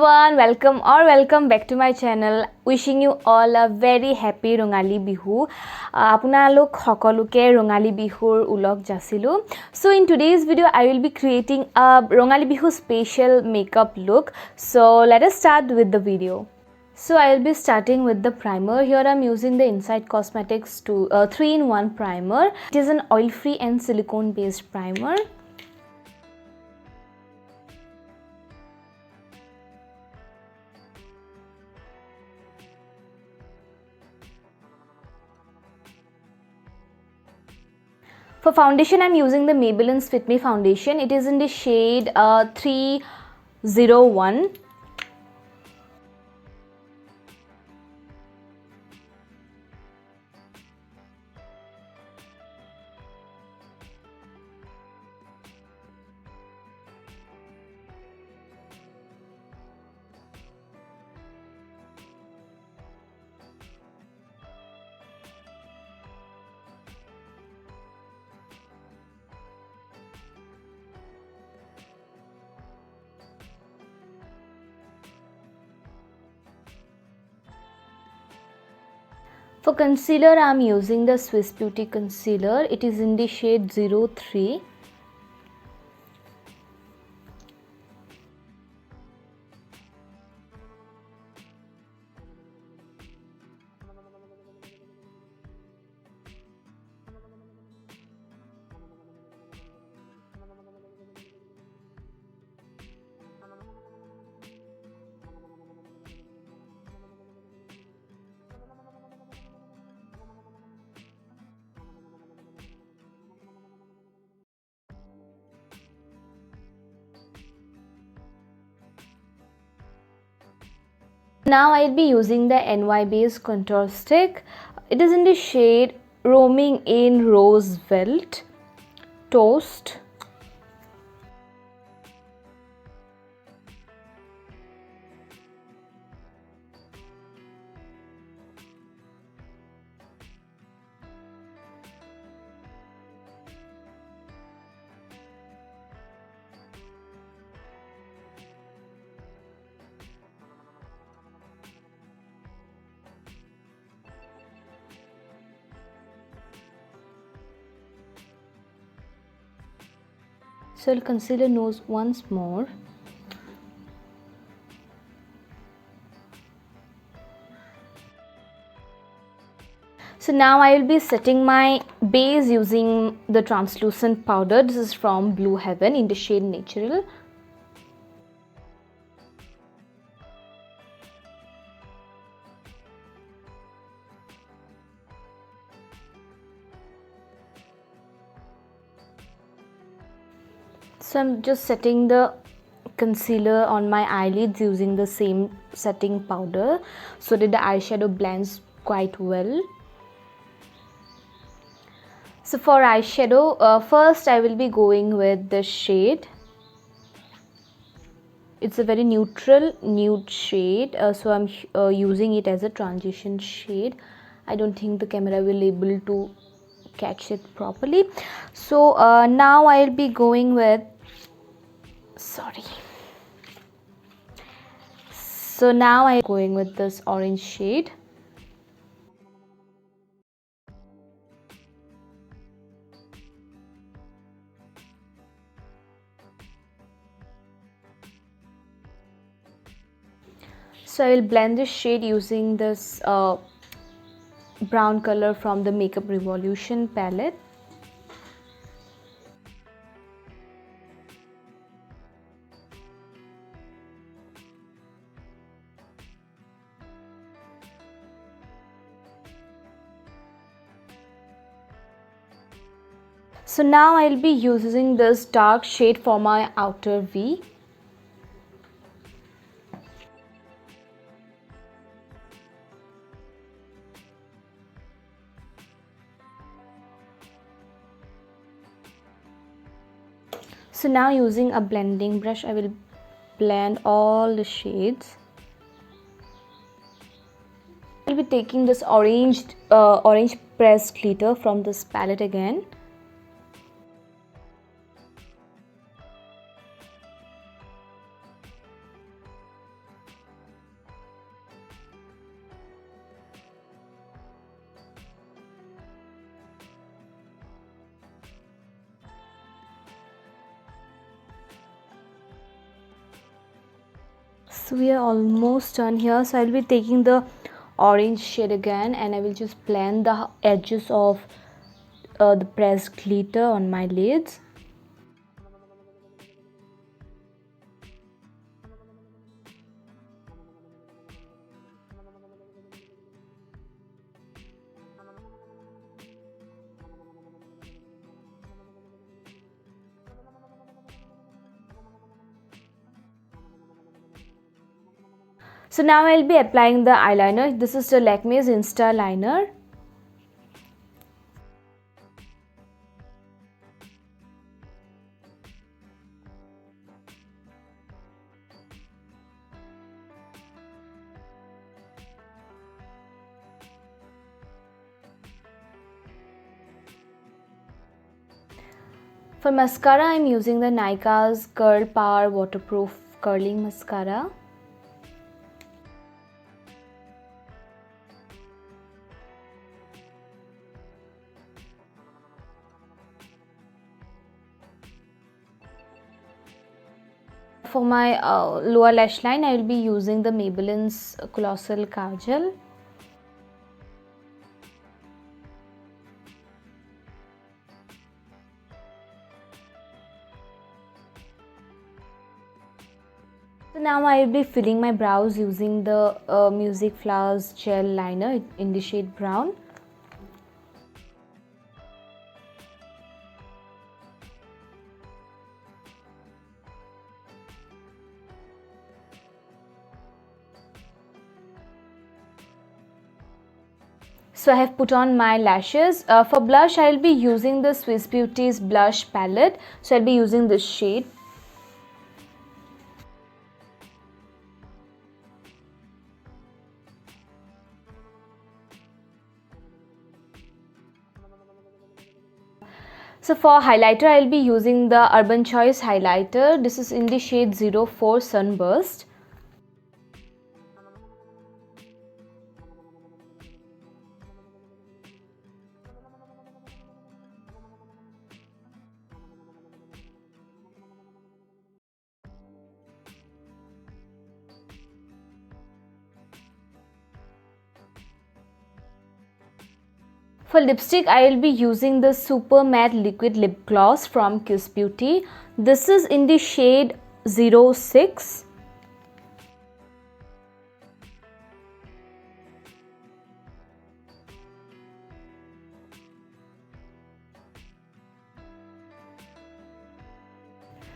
everyone, welcome back to my channel. Wishing you all a very happy Rongali Bihu. Apunalok hokoluke Rongali Bihur ulog jasilu. So in today's video I will be creating a Rongali Bihu special makeup look. So let us start with the video. So I will be starting with the primer. Here I am using the Inside Cosmetics 3-in-1 primer. It is an oil-free and silicone-based primer. For foundation, I am using the Maybelline's Fit Me foundation. It is in the shade 301. For concealer, I am using the Swiss Beauty concealer. It is in the shade 03. Now I will be using the NY Base contour stick. It is in the shade Roaming in Rose Velt Toast. So I'll conceal the nose once more. So now I will be setting my base using the translucent powder. This is from Blue Heaven in the shade Natural. So I'm just setting the concealer on my eyelids using the same setting powder so that the eyeshadow blends quite well. So for eyeshadow, first I will be going with the shade. It's a very neutral nude shade, so I'm using it as a transition shade. I don't think the camera will be able to catch it properly. So now I will be going with So now I'm going with this orange shade. So I will blend this shade using this brown color from the Makeup Revolution palette. So now I will be using this dark shade for my outer V. So now using a blending brush, I will blend all the shades. I will be taking this orange pressed glitter from this palette again. So we are almost done here. So I'll be taking the orange shade again and I will just blend the edges of the pressed glitter on my lids. So now I'll be applying the eyeliner. This is the Lakme's Insta Liner. For mascara, I'm using the Nykaa's Curl Power Waterproof Curling Mascara. For my lower lash line, I will be using the Maybelline's Colossal Kajal. So now I will be filling my brows using the Music Flowers Gel Liner in the shade brown. So I have put on my lashes. For blush, I will be using the Swiss Beauty's blush palette. So I'll be using this shade. So for highlighter, I'll be using the Urban Choice highlighter. This is in the shade 04 Sunburst. For lipstick, I will be using the Super Matte Liquid Lip Gloss from Kiss Beauty. This is in the shade 06.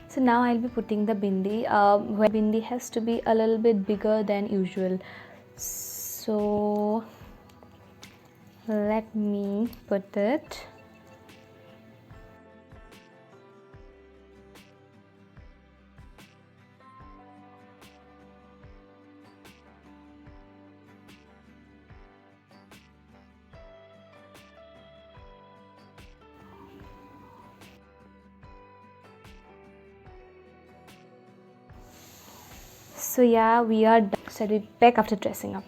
So now I'll be putting the bindi. Where bindi has to be a little bit bigger than usual. So let me put it. So yeah, we are done. So I'll be back after dressing up.